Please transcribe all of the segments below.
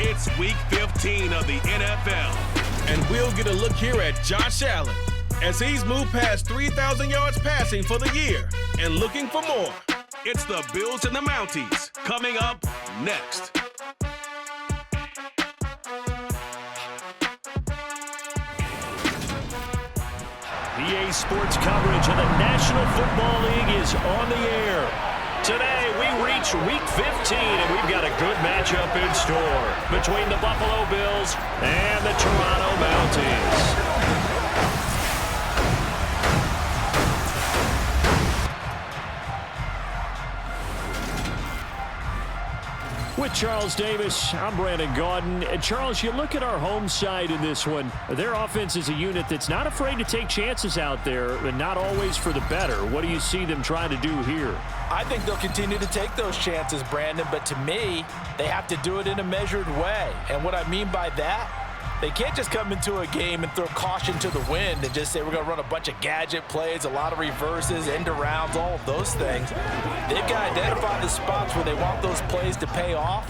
It's Week 15 of the NFL. And we'll get a look here at Josh Allen as he's moved past 3,000 yards passing for the year and looking for more. It's the Bills and the Mounties coming up next. EA Sports coverage of the National Football League is on the air. Today, we reach Week 15, and we've got a good matchup in store between the Buffalo Bills and the Toronto Mounties. With Charles Davis, I'm Brandon Gaudin. And Charles, you look at our home side in this one. Their offense is a unit that's not afraid to take chances out there, and not always for the better. What do you see them trying to do here? I think they'll continue to take those chances, Brandon, but to me, they have to do it in a measured way. And what I mean by that, they can't just come into a game and throw caution to the wind and just say we're going to run a bunch of gadget plays, a lot of reverses, end arounds, all of those things. They've got to identify the spots where they want those plays to pay off,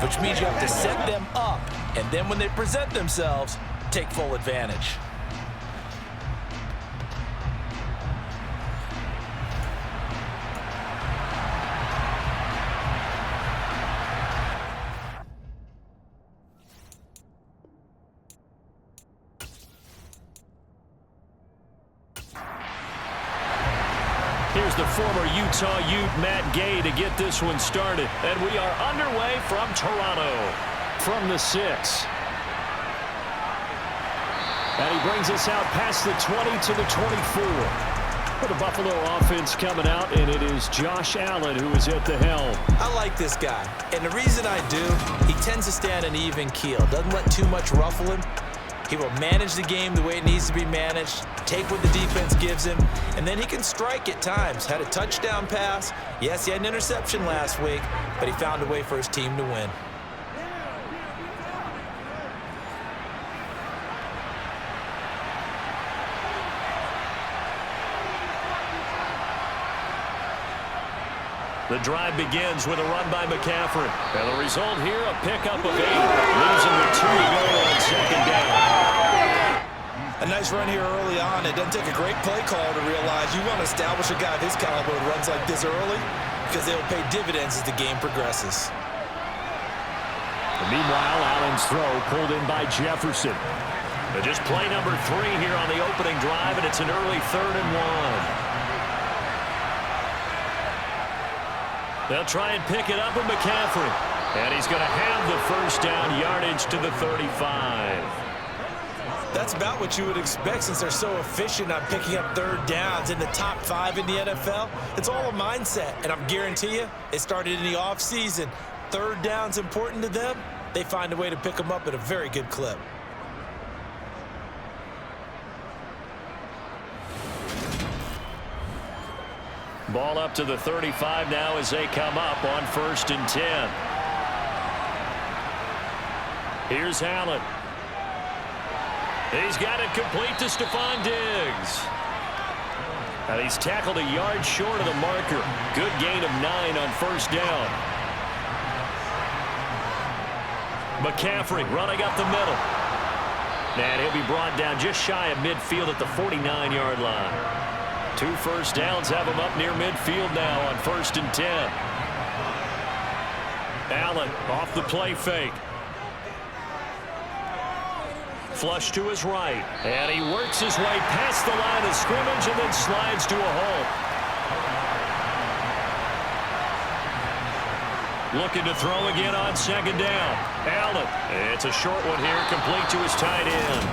which means you have to set them up, and then when they present themselves, take full advantage. Here's the former Utah Ute, Matt Gay, to get this one started. And we are underway from Toronto, from the 6. And he brings us out past the 20 to the 24. For the Buffalo offense coming out, and it is Josh Allen who is at the helm. I like this guy, and the reason I do, he tends to stay on an even keel. Doesn't let too much ruffle him. He will manage the game the way it needs to be managed, take what the defense gives him, and then he can strike at times. Had a touchdown pass. Yes, he had an interception last week, but he found a way for his team to win. The drive begins with a run by McCaffrey. And the result here, a pickup of 8. Leaves him with 2 to go on second down. A nice run here early on. It doesn't take a great play call to realize you want to establish a guy of his caliber who runs like this early because they'll pay dividends as the game progresses. And meanwhile, Allen's throw pulled in by Jefferson. But just play number 3 here on the opening drive, and it's an early 3rd and 1. They'll try and pick it up with McCaffrey. And he's going to have the first down, yardage to the 35. That's about what you would expect since they're so efficient on picking up 3rd downs in the top 5 in the NFL. It's all a mindset, and I'm guarantee you, it started in the offseason. 3rd down's important to them. They find a way to pick them up at a very good clip. Ball up to the 35 now as they come up on 1st and 10. Here's Allen. He's got it complete to Stephon Diggs. And he's tackled a yard short of the marker. Good gain of 9 on 1st down. McCaffrey running up the middle. And he'll be brought down just shy of midfield at the 49-yard line. 2 first downs have him up near midfield now on 1st and 10. Allen off the play fake. Flush to his right. And he works his way past the line of scrimmage and then slides to a halt. Looking to throw again on 2nd down. Allen. It's a short one here, complete to his tight end.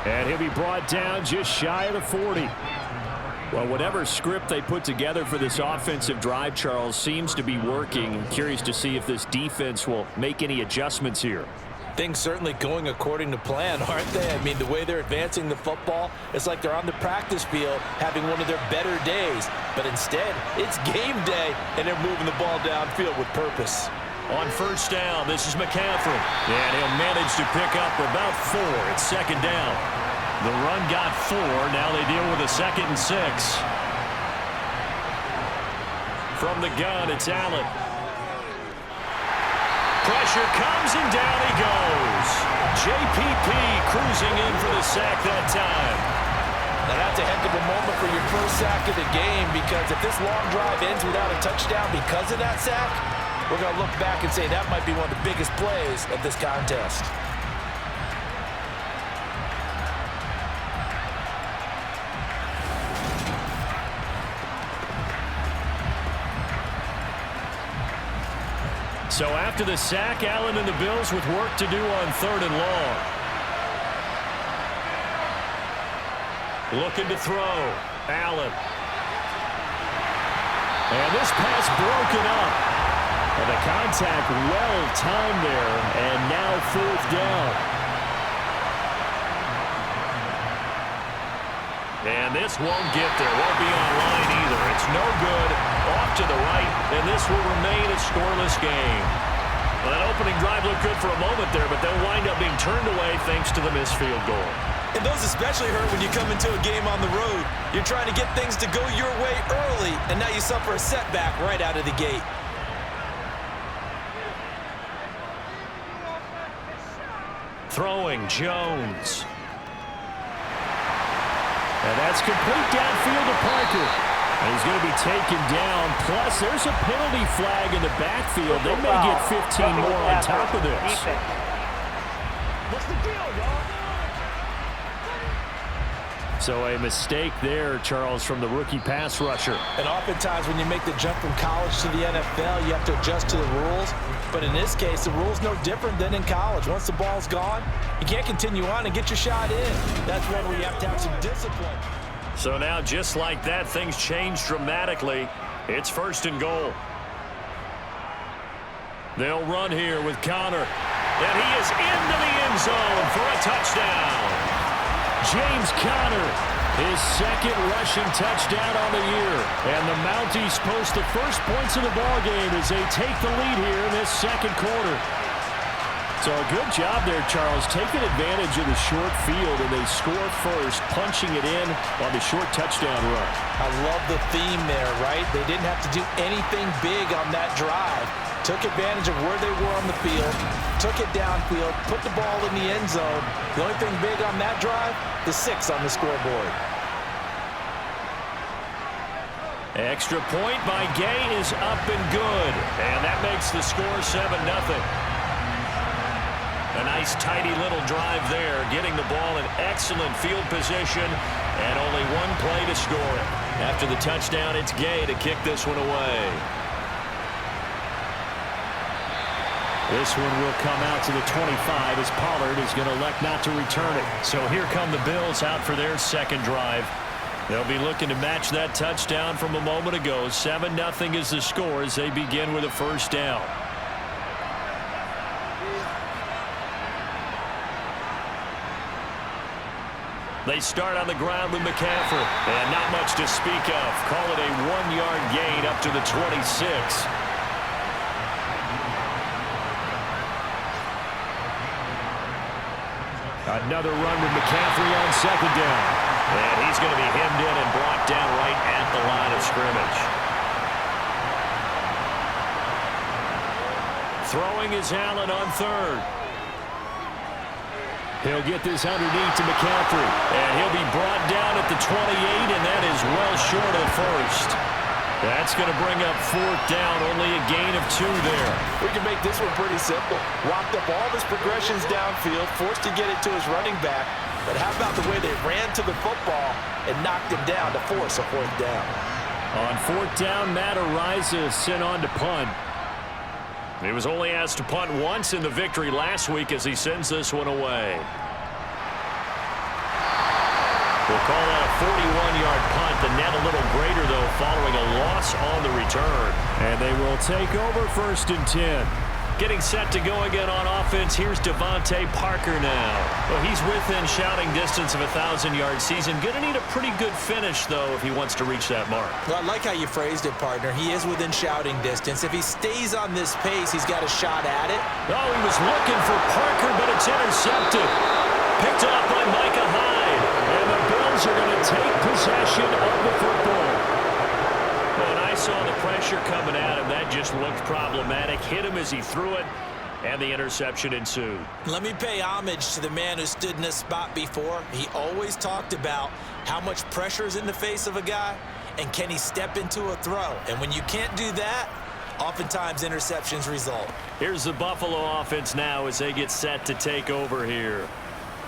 And he'll be brought down just shy of the 40. Well, whatever script they put together for this offensive drive, Charles, seems to be working. I'm curious to see if this defense will make any adjustments here. Things certainly going according to plan, aren't they? I mean, the way they're advancing the football, it's like they're on the practice field having one of their better days. But instead, it's game day, and they're moving the ball downfield with purpose. On 1st down, this is McCaffrey. And he'll manage to pick up about 4 at 2nd down. The run got 4. Now they deal with a 2nd and 6. From the gun, it's Allen. Pressure comes, and down he goes. JPP cruising in for the sack that time. Now that's a heck of a moment for your first sack of the game, because if this long drive ends without a touchdown because of that sack, we're going to look back and say that might be one of the biggest plays of this contest. So after the sack, Allen and the Bills with work to do on 3rd and long. Looking to throw. Allen. And this pass broken up. And the contact well timed there. And now 4th down. And this won't get there. Won't be on line either. It's no good. Off to the right. And this will remain a scoreless game. Well, that opening drive looked good for a moment there, but they'll wind up being turned away thanks to the missed field goal. And those especially hurt when you come into a game on the road. You're trying to get things to go your way early, and now you suffer a setback right out of the gate. Throwing, Jones. And that's complete downfield to Parker. And he's going to be taken down. Plus, there's a penalty flag in the backfield. They may get 15 more on top of this. What's the deal, y'all? So a mistake there, Charles, from the rookie pass rusher. And oftentimes when you make the jump from college to the NFL, you have to adjust to the rules. But in this case, the rule's no different than in college. Once the ball's gone, you can't continue on and get your shot in. That's one where you have to have some discipline. So now, just like that, things change dramatically. It's 1st and goal. They'll run here with Connor. And he is into the end zone for a touchdown. James Conner, his 2nd rushing touchdown on the year. And the Mounties post the first points of the ballgame as they take the lead here in this 2nd quarter. So a good job there, Charles, taking advantage of the short field, and they score first, punching it in on the short touchdown run. I love the theme there, right? They didn't have to do anything big on that drive. Took advantage of where they were on the field, took it downfield, put the ball in the end zone. The only thing big on that drive, the 6 on the scoreboard. Extra point by Gay is up and good, and that makes the score 7-0. A nice, tidy little drive there, getting the ball in excellent field position, and only one play to score it. After the touchdown, it's Gay to kick this one away. This one will come out to the 25 as Pollard is going to elect not to return it. So here come the Bills out for their 2nd drive. They'll be looking to match that touchdown from a moment ago. 7-0 is the score as they begin with a 1st down. They start on the ground with McCaffrey. And not much to speak of. Call it a 1-yard gain up to the 26. Another run with McCaffrey on 2nd down. And he's going to be hemmed in and brought down right at the line of scrimmage. Throwing is Allen on 3rd. He'll get this underneath to McCaffrey. And he'll be brought down at the 28, and that is well short of 1st. That's going to bring up 4th down, only a gain of 2 there. We can make this one pretty simple. Locked up all of his progressions downfield, forced to get it to his running back. But how about the way they ran to the football and knocked him down to force a 4th down? On 4th down, Matt Ariza sent on to punt. He was only asked to punt once in the victory last week as he sends this one away. We'll call that a 41-yard punt. The net a little greater, though, following a loss on the return. And they will take over 1st and 10. Getting set to go again on offense, here's Devontae Parker now. Well, he's within shouting distance of a 1,000-yard season. Going to need a pretty good finish, though, if he wants to reach that mark. Well, I like how you phrased it, partner. He is within shouting distance. If he stays on this pace, he's got a shot at it. Oh, he was looking for Parker, but it's intercepted. Picked off by Micah Hyde. And the Bills are going to take possession of the football. When I saw the pressure coming at him, that just looked problematic. Hit him as he threw it, and the interception ensued. Let me pay homage to the man who stood in this spot before. He always talked about how much pressure is in the face of a guy, and can he step into a throw? And when you can't do that, oftentimes interceptions result. Here's the Buffalo offense now as they get set to take over here.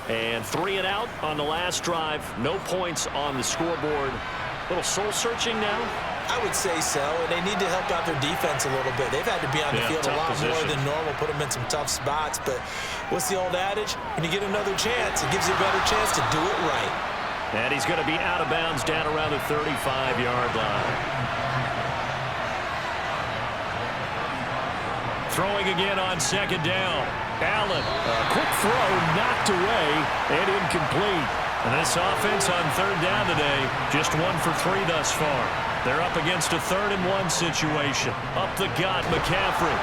And 3 and out on the last drive. No points on the scoreboard. A little soul-searching now. I would say so, and they need to help out their defense a little bit. They've had to be on the field a lot more than normal, put them in some tough spots. But what's the old adage? When you get another chance, it gives you a better chance to do it right. And he's going to be out of bounds down around the 35-yard line. Throwing again on second down. Allen, a quick throw, knocked away, and incomplete. And this offense on third down today, just 1 for 3 thus far. They're up against a 3rd-and-1 situation. Up the gut, McCaffrey.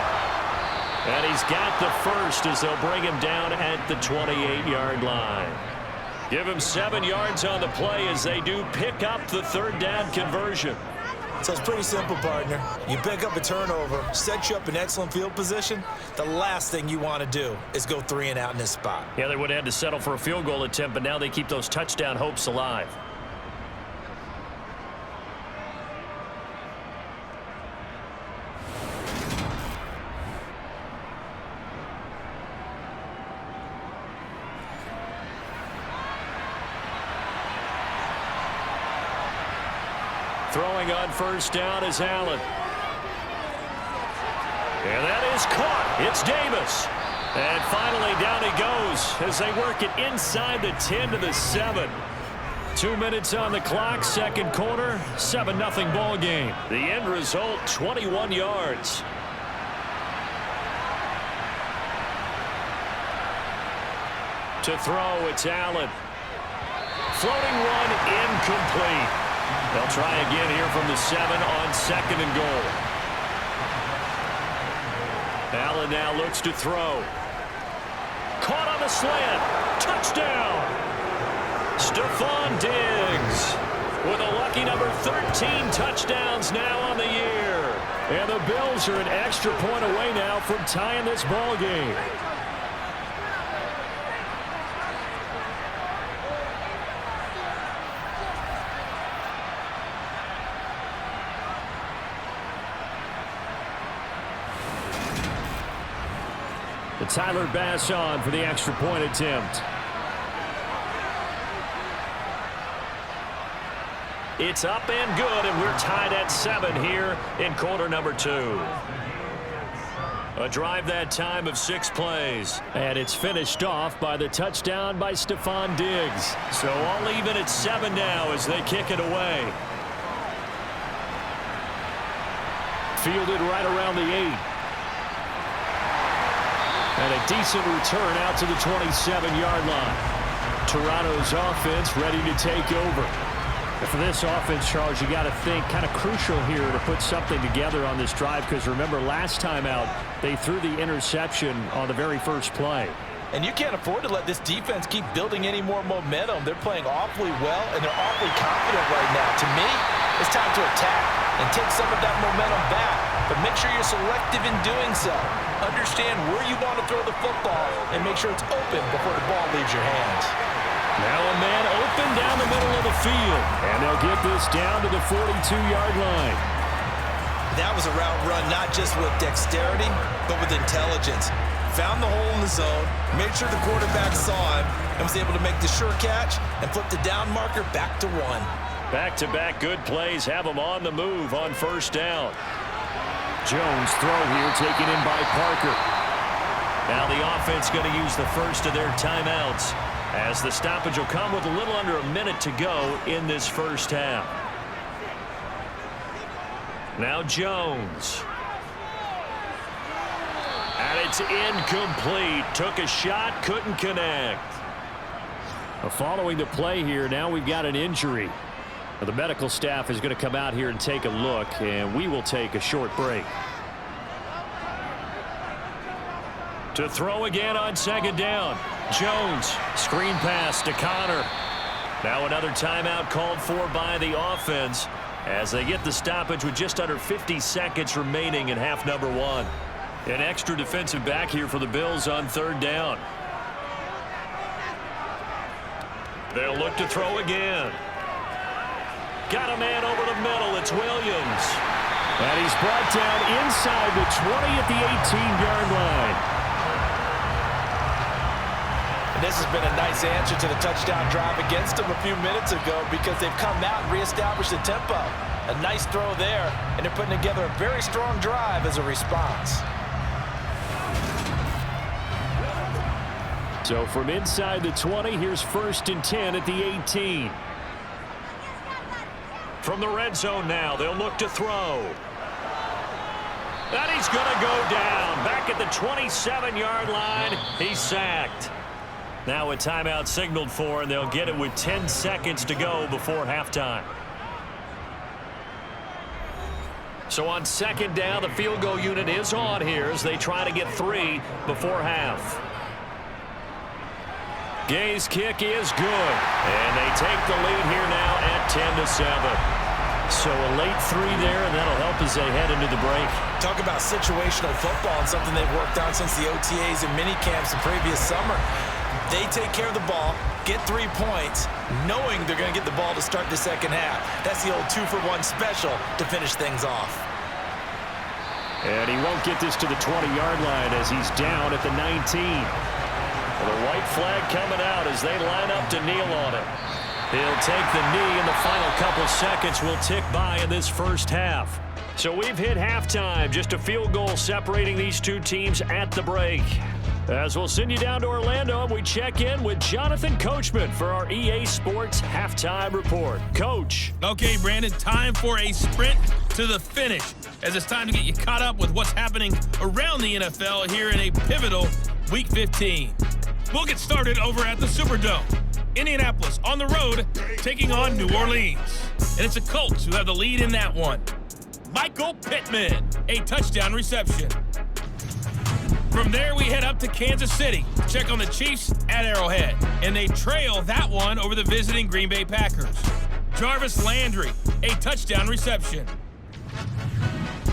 And he's got the first as they'll bring him down at the 28-yard line. Give him 7 yards on the play as they do pick up the 3rd down conversion. So it's pretty simple, partner. You pick up a turnover, set you up in excellent field position. The last thing you want to do is go 3 and out in this spot. Yeah, they would have had to settle for a field goal attempt, but now they keep those touchdown hopes alive. Throwing on first down is Allen. And that is caught. It's Davis. And finally down he goes as they work it inside the 10 to the 7. 2 minutes on the clock, second quarter, 7-0 ball game. The end result, 21 yards. To throw, it's Allen. Floating one, incomplete. They'll try again here from the 7 on 2nd and goal. Allen now looks to throw. Caught on the slant. Touchdown. Stephon Diggs with a lucky number 13 touchdowns now on the year. And the Bills are an extra point away now from tying this ball game. Tyler Bass on for the extra point attempt. It's up and good, and we're tied at 7 here in quarter number 2. A drive that time of 6 plays. And it's finished off by the touchdown by Stephon Diggs. So all even at 7 now as they kick it away. Fielded right around the 8. And a decent return out to the 27-yard line. Toronto's offense ready to take over. And for this offense, Charles, you got to think kind of crucial here to put something together on this drive, because remember last time out they threw the interception on the very first play. And you can't afford to let this defense keep building any more momentum. They're playing awfully well, and they're awfully confident right now. To me, it's time to attack and take some of that momentum back. But make sure you're selective in doing so. Understand where you want to throw the football and make sure it's open before the ball leaves your hands. Now a man open down the middle of the field. And they'll get this down to the 42-yard line. That was a route run not just with dexterity, but with intelligence. Found the hole in the zone, made sure the quarterback saw him, and was able to make the sure catch and flip the down marker back to 1. Back-to-back good plays have them on the move on first down. Jones throw here taken in by Parker. Now the offense going to use the first of their timeouts as the stoppage will come with a little under a minute to go in this first half. Now Jones. And it's incomplete. Took a shot, couldn't connect. Following the play here, now we've got an injury. The medical staff is going to come out here and take a look, and we will take a short break. To throw again on second down. Jones, screen pass to Connor. Now another timeout called for by the offense as they get the stoppage with just under 50 seconds remaining in half number 1. An extra defensive back here for the Bills on third down. They'll look to throw again. Got a man over the middle. It's Williams. And he's brought down inside the 20 at the 18-yard line. And this has been a nice answer to the touchdown drive against them a few minutes ago because they've come out and reestablished the tempo. A nice throw there, and they're putting together a very strong drive as a response. So from inside the 20, here's 1st and 10 at the 18. From the red zone now, they'll look to throw. And he's going to go down. Back at the 27-yard line, he's sacked. Now a timeout signaled for, and they'll get it with 10 seconds to go before halftime. So on 2nd down, the field goal unit is on here as they try to get 3 before half. Gay's kick is good, and they take the lead here now at 10-7. So a late 3 there, and that'll help as they head into the break. Talk about situational football and something they've worked on since the OTAs and mini camps the previous summer. They take care of the ball, get 3 points, knowing they're going to get the ball to start the second half. That's the old 2-for-1 special to finish things off. And he won't get this to the 20-yard line as he's down at the 19. The white flag coming out as they line up to kneel on it. He'll take the knee, and the final couple seconds will tick by in this first half. So we've hit halftime. Just a field goal separating these two teams at the break. As we'll send you down to Orlando, and we check in with Jonathan Coachman for our EA Sports Halftime Report. Coach. Okay, Brandon, time for a sprint to the finish, as it's time to get you caught up with what's happening around the NFL here in a pivotal Week 15. We'll get started over at the Superdome. Indianapolis on the road taking on New Orleans. And it's the Colts who have the lead in that one. Michael Pittman, a touchdown reception. From there, we head up to Kansas City to check on the Chiefs at Arrowhead. And they trail that one over the visiting Green Bay Packers. Jarvis Landry, a touchdown reception.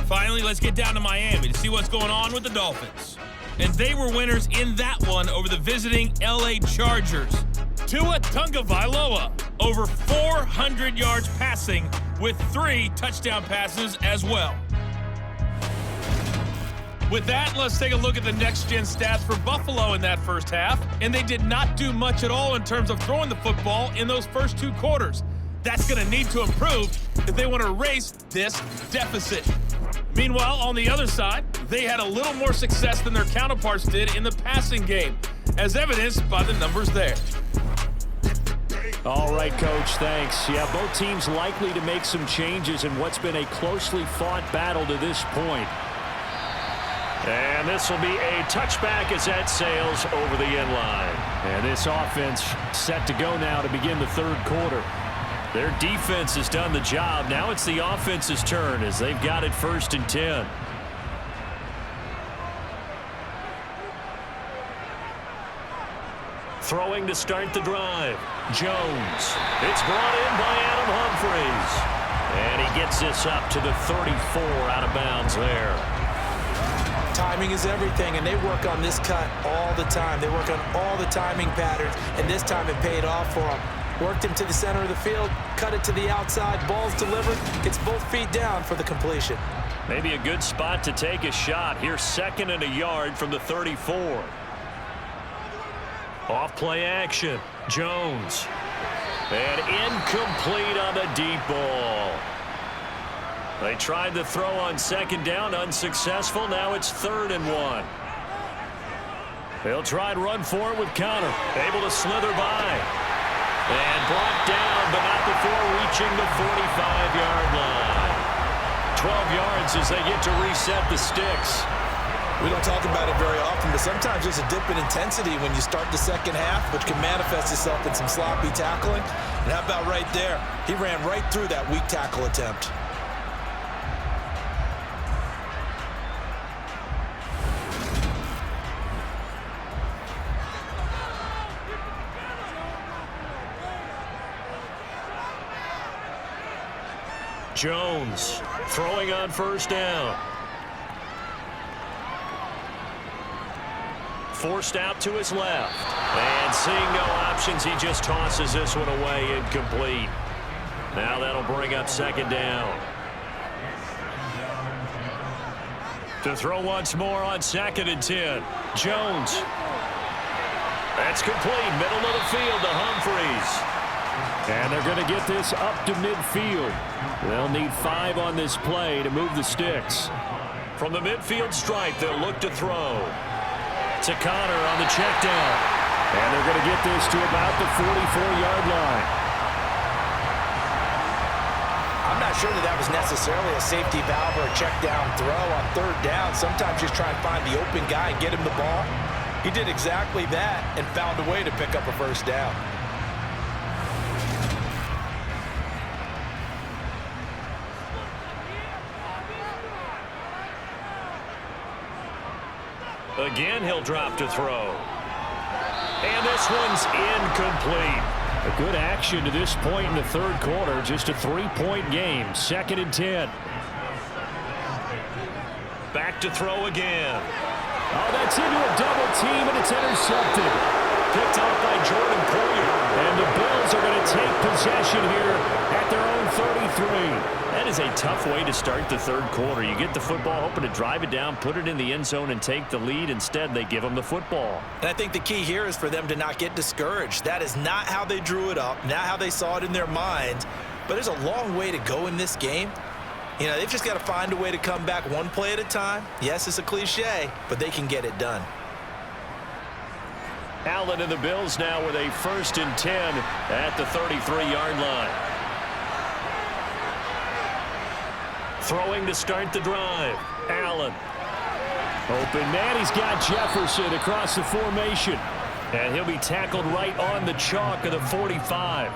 Finally, let's get down to Miami to see what's going on with the Dolphins. And they were winners in that one over the visiting LA Chargers. Tua Tagovailoa, over 400 yards passing with 3 touchdown passes as well. With that, let's take a look at the next-gen stats for Buffalo in that first half. And they did not do much at all in terms of throwing the football in those first 2 quarters. That's going to need to improve if they want to erase this deficit. Meanwhile, on the other side, they had a little more success than their counterparts did in the passing game, as evidenced by the numbers there. All right, Coach, thanks. Yeah, both teams likely to make some changes in what's been a closely fought battle to this point. And this will be a touchback as that sails over the end line. And this offense set to go now to begin the third quarter. Their defense has done the job. Now it's the offense's turn as they've got it 1st and 10. Throwing to start the drive. Jones. It's brought in by Adam Humphries. And he gets this up to the 34 out of bounds there. Timing is everything, and they work on this cut all the time. They work on all the timing patterns, and this time it paid off for them. Worked him to the center of the field, cut it to the outside, ball's delivered, gets both feet down for the completion. Maybe a good spot to take a shot. Here's 2nd and a yard from the 34. Off play action. Jones. And incomplete on the deep ball. They tried to throw on 2nd down, unsuccessful. Now it's 3rd and 1. They'll try and run for it with Connor. Able to slither by. And brought down, but not before reaching the 45-yard line. 12 yards as they get to reset the sticks. We don't talk about it very often, but sometimes there's a dip in intensity when you start the second half, which can manifest itself in some sloppy tackling. And how about right there? He ran right through that weak tackle attempt. Jones throwing on 1st down. forced out to his left. And seeing no options, he just tosses this one away, incomplete. Now that'll bring up second down. To throw once more on 2nd and 10. Jones. That's complete. Middle of the field to Humphreys. And they're going to get this up to midfield. They'll need 5 on this play to move the sticks. From the midfield stripe, they'll look to throw. To Connor on the check down. And they're going to get this to about the 44-yard line. I'm not sure that was necessarily a safety valve or a check down throw on 3rd down. Sometimes just try and find the open guy and get him the ball. He did exactly that and found a way to pick up a 1st down. Again, he'll drop to throw. And this one's incomplete. A good action to this point in the 3rd quarter. Just a 3-point game. 2nd and 10. Back to throw again. Oh, that's into a double team, and it's intercepted. Picked off by Jordan Poyer. And the Bills are going to take possession here at their own 33. That is a tough way to start the 3rd quarter. You get the football, hoping to drive it down, put it in the end zone, and take the lead. Instead, they give them the football. And I think the key here is for them to not get discouraged. That is not how they drew it up, not how they saw it in their minds. But there's a long way to go in this game. You know, they've just got to find a way to come back one play at a time. Yes, it's a cliche, but they can get it done. Allen and the Bills now with a 1st and 10 at the 33-yard line. Throwing to start the drive. Allen. Open man. He's got Jefferson across the formation. And he'll be tackled right on the chalk of the 45.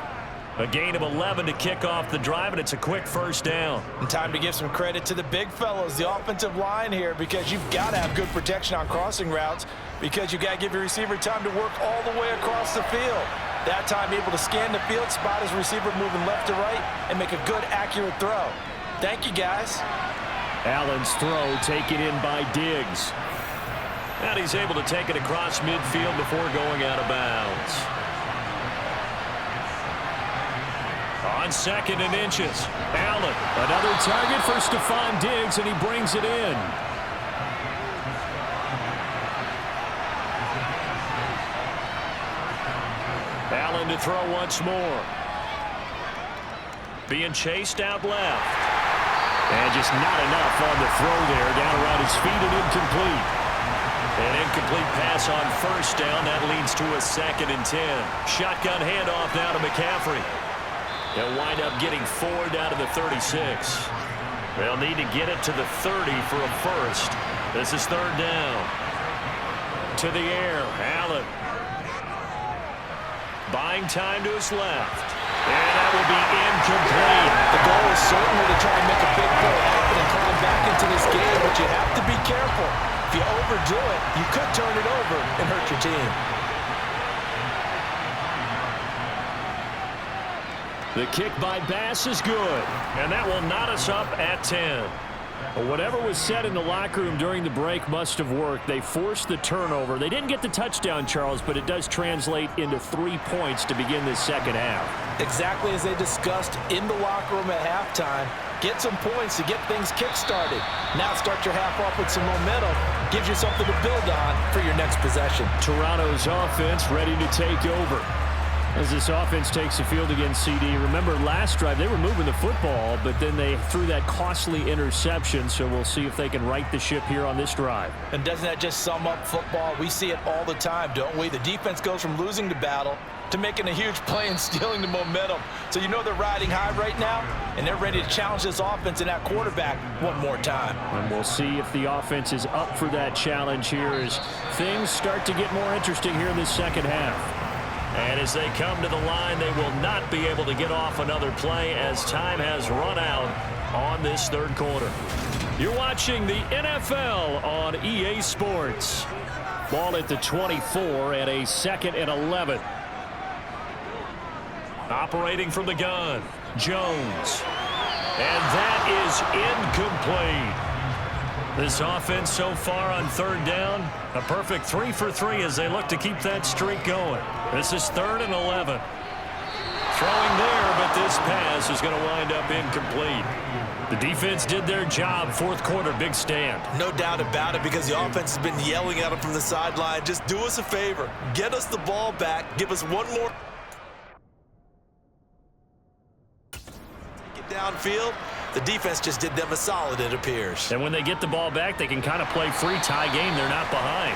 A gain of 11 to kick off the drive, and it's a quick 1st down. And time to give some credit to the big fellows, the offensive line here, because you've got to have good protection on crossing routes, because you've got to give your receiver time to work all the way across the field. That time able to scan the field, spot his receiver moving left to right, and make a good, accurate throw. Thank you, guys. Allen's throw taken in by Diggs. And he's able to take it across midfield before going out of bounds. On 2nd and inches, Allen. Another target for Stephon Diggs, and he brings it in. Allen to throw once more. Being chased out left. And just not enough on the throw there. Down around his feet and incomplete. An incomplete pass on 1st down. That leads to a 2nd and 10. Shotgun handoff now to McCaffrey. They'll wind up getting 4 down to the 36. They'll need to get it to the 30 for a 1st. This is 3rd down. To the air, Allen. Buying time to his left. And that will be incomplete. The goal is certainly to try and make a big play happen and climb back into this game, but you have to be careful. If you overdo it, you could turn it over and hurt your team. The kick by Bass is good, and that will knot us up at 10. Well, whatever was said in the locker room during the break must have worked. They forced the turnover. They didn't get the touchdown, Charles, but it does translate into 3 points to begin this 2nd half. Exactly as they discussed in the locker room at halftime. Get some points to get things kick-started. Now start your half off with some momentum. Gives you something to build on for your next possession. Toronto's offense ready to take over. As this offense takes the field against CD, remember last drive they were moving the football, but then they threw that costly interception, so we'll see if they can right the ship here on this drive. And doesn't that just sum up football? We see it all the time, don't we? The defense goes from losing the battle to making a huge play and stealing the momentum. So you know they're riding high right now, and they're ready to challenge this offense and that quarterback one more time. And we'll see if the offense is up for that challenge here as things start to get more interesting here in this 2nd half. And as they come to the line, they will not be able to get off another play as time has run out on this 3rd quarter. You're watching the NFL on EA Sports. Ball at the 24 and a 2nd and 11. Operating from the gun, Jones. And that is incomplete. This offense so far on third down, a perfect 3 for 3 as they look to keep that streak going. This is 3rd and 11. Throwing there, but this pass is going to wind up incomplete. The defense did their job. 4th quarter, big stand. No doubt about it, because the offense has been yelling at them from the sideline. Just do us a favor. Get us the ball back. Give us one more. Take it downfield. The defense just did them a solid, it appears. And when they get the ball back, they can kind of play free tie game. They're not behind.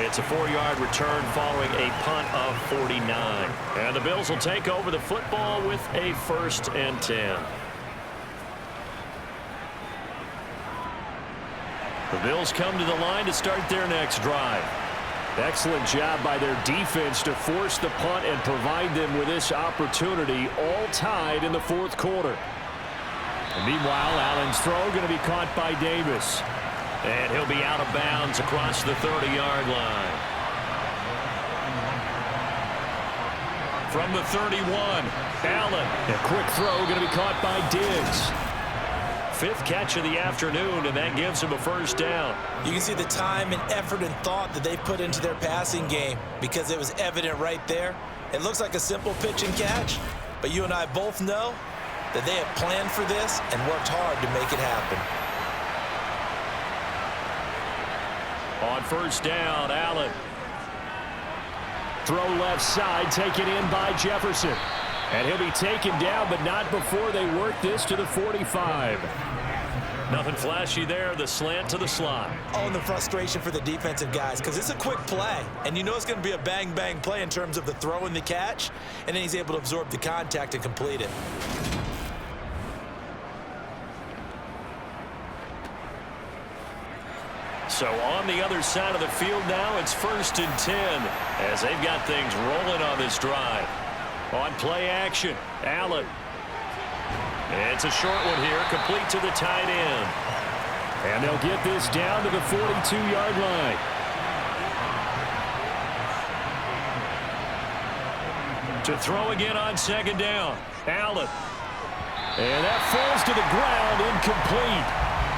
It's a 4-yard return following a punt of 49. And the Bills will take over the football with a 1st and 10. The Bills come to the line to start their next drive. Excellent job by their defense to force the punt and provide them with this opportunity, all tied in the 4th quarter. And meanwhile, Allen's throw going to be caught by Davis. And he'll be out of bounds across the 30-yard line. From the 31, Allen. A quick throw going to be caught by Diggs. 5th catch of the afternoon, and that gives him a 1st down. You can see the time and effort and thought that they put into their passing game, because it was evident right there. It looks like a simple pitch and catch, but you and I both know that they have planned for this and worked hard to make it happen. On 1st down, Allen. Throw left side, taken in by Jefferson. And he'll be taken down, but not before they work this to the 45. Nothing flashy there, the slant to the slot. Oh, and the frustration for the defensive guys, because it's a quick play. And you know it's going to be a bang-bang play in terms of the throw and the catch. And then he's able to absorb the contact and complete it. So on the other side of the field now, it's 1st and 10 as they've got things rolling on this drive. On play action, Allen. It's a short one here, complete to the tight end. And they'll get this down to the 42-yard line. To throw again on 2nd down, Allen. And that falls to the ground, incomplete.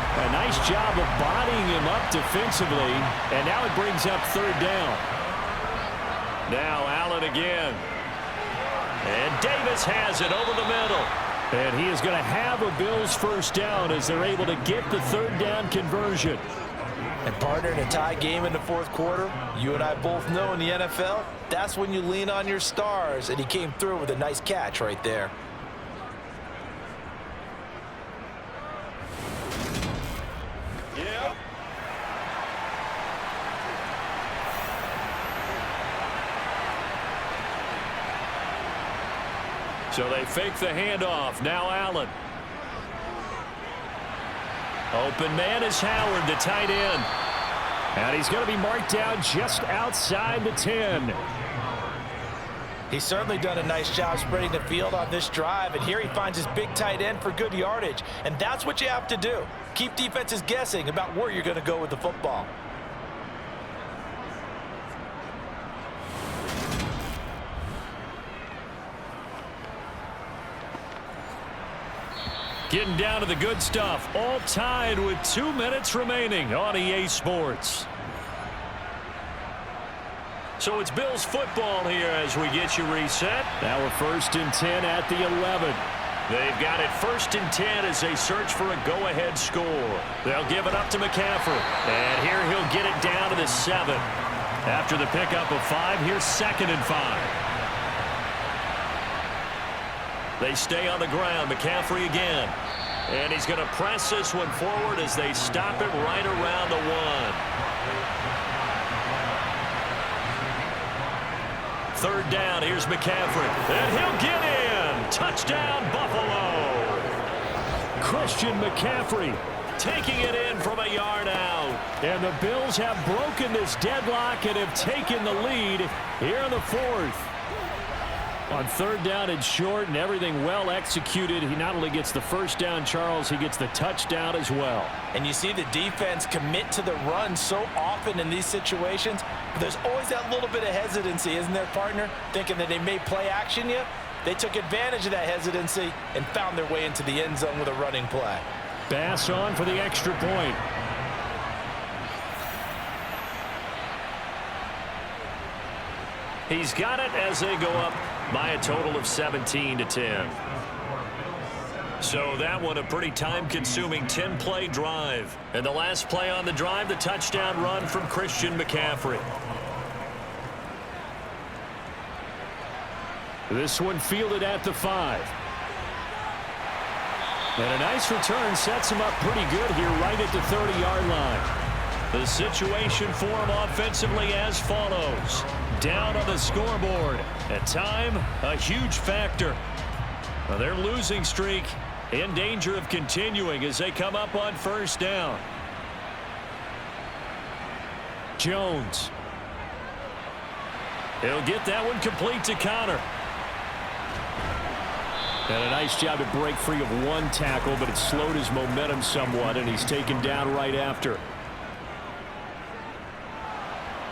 A nice job of bodying him up defensively, and now it brings up 3rd down. Now Allen again. And Davis has it over the middle. And he is going to have a Bills 1st down as they're able to get the 3rd down conversion. And partner, in a tie game in the 4th quarter, you and I both know in the NFL, that's when you lean on your stars, and he came through with a nice catch right there. So they fake the handoff. Now Allen. Open man is Howard, the tight end. And he's going to be marked down just outside the 10. He's certainly done a nice job spreading the field on this drive, and here he finds his big tight end for good yardage. And that's what you have to do. Keep defenses guessing about where you're going to go with the football. Getting down to the good stuff. All tied with 2 minutes remaining on EA Sports. So it's Bills football here as we get you reset. Now we're 1st and 10 at the 11. They've got it 1st and 10 as they search for a go-ahead score. They'll give it up to McCaffrey. And here he'll get it down to the 7. After the pickup of 5, here's 2nd and 5. They stay on the ground. McCaffrey again. And he's going to press this one forward as they stop it right around the 1. 3rd down. Here's McCaffrey. And he'll get in. Touchdown, Buffalo. Christian McCaffrey taking it in from a yard out. And the Bills have broken this deadlock and have taken the lead here in the 4th. On 3rd down and short, and everything well executed. He not only gets the 1st down, Charles, he gets the touchdown as well. And you see the defense commit to the run so often in these situations. But there's always that little bit of hesitancy, isn't there, partner? Thinking that they may play action you. They took advantage of that hesitancy and found their way into the end zone with a running play. Bass on for the extra point. He's got it as they go up by a total of 17-10. So that one a pretty time-consuming 10-play drive. And the last play on the drive, the touchdown run from Christian McCaffrey. This one fielded at the 5. And a nice return sets him up pretty good here right at the 30-yard line. The situation for him offensively as follows. Down on the scoreboard. At time, a huge factor. Now their losing streak in danger of continuing as they come up on first down. Jones. He'll get that one complete to Connor. And a nice job to break free of one tackle, but it slowed his momentum somewhat, and he's taken down right after.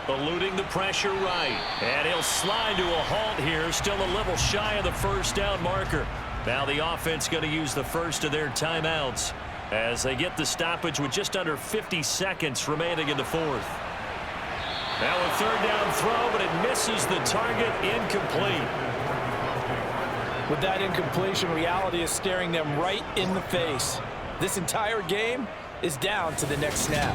Eluding the pressure right. And he'll slide to a halt here, still a little shy of the first down marker. Now the offense going to use the first of their timeouts as they get the stoppage with just under 50 seconds remaining in the fourth. Now a third down throw, but it misses the target, incomplete. With that incompletion, reality is staring them right in the face. This entire game is down to the next snap.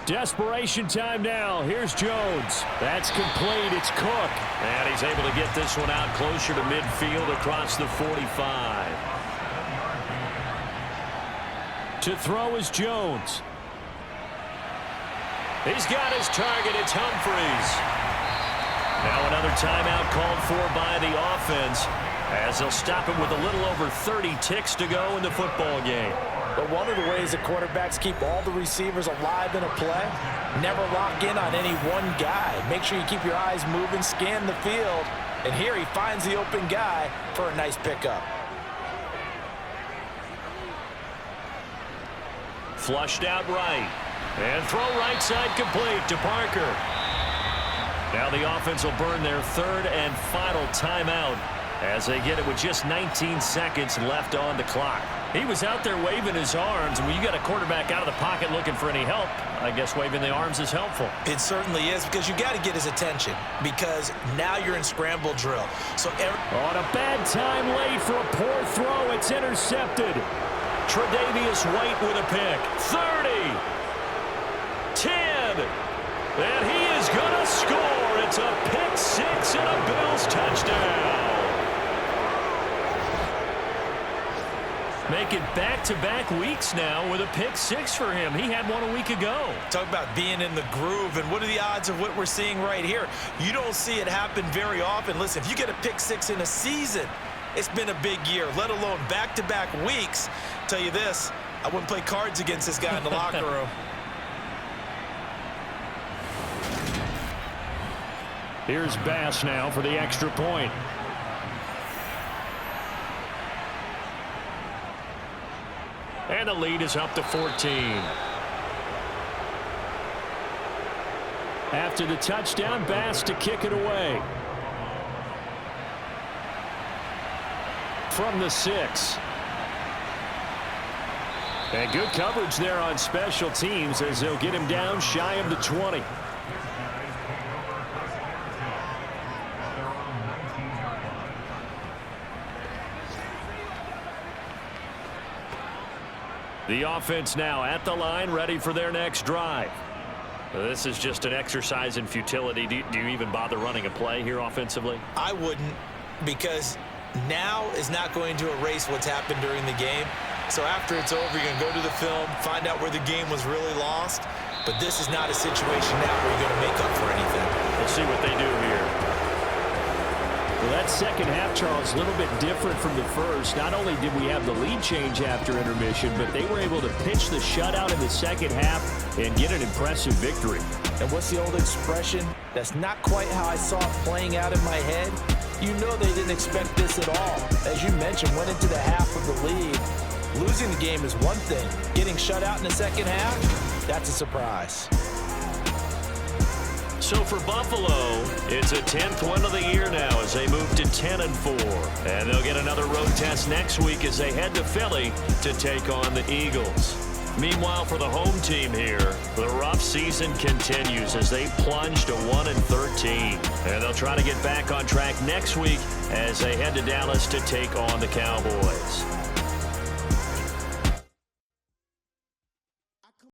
Desperation time now. Here's Jones. That's complete. It's Cook. And he's able to get this one out closer to midfield across the 45. To throw is Jones. He's got his target. It's Humphries. Now another timeout called for by the offense as they'll stop it with a little over 30 ticks to go in the football game. But one of the ways that quarterbacks keep all the receivers alive in a play, never lock in on any one guy. Make sure you keep your eyes moving, scan the field, and here he finds the open guy for a nice pickup. Flushed out right. And throw right side complete to Parker. Now the offense will burn their third and final timeout as they get it with just 19 seconds left on the clock. He was out there waving his arms, and when you got a quarterback out of the pocket looking for any help, I guess waving the arms is helpful. It certainly is, because you got to get his attention, because now you're in scramble drill. So on a bad time late for a poor throw, it's intercepted. Tre'Davious White with a pick. 30. 10. And he is going to score. It's a pick six and a Bills touchdown. Making back-to-back weeks now with a pick six for him. He had one a week ago. Talk about being in the groove, and what are the odds of what we're seeing right here? You don't see it happen very often. Listen, if you get a pick six in a season, it's been a big year, let alone back-to-back weeks. Tell you this, I wouldn't play cards against this guy in the locker room. Here's Bass now for the extra point. And the lead is up to 14. After the touchdown, Bass to kick it away. From the 6. And good coverage there on special teams as they'll get him down shy of the 20. The offense now at the line, ready for their next drive. This is just an exercise in futility. Do you even bother running a play here offensively? I wouldn't, because now is not going to erase what's happened during the game. So after it's over, you're going to go to the film, find out where the game was really lost. But this is not a situation now where you're going to make up for anything. We'll see what they do here. Well, that second half, Charles, a little bit different from the first. Not only did we have the lead change after intermission, but they were able to pitch the shutout in the second half and get an impressive victory. And what's the old expression? That's not quite how I saw it playing out in my head. You know they didn't expect this at all. As you mentioned, went into the half of the lead. Losing the game is one thing. Getting shut out in the second half, that's a surprise. So for Buffalo, it's a 10th win of the year now as they move to 10-4. And they'll get another road test next week as they head to Philly to take on the Eagles. Meanwhile, for the home team here, the rough season continues as they plunge to 1-13. And they'll try to get back on track next week as they head to Dallas to take on the Cowboys.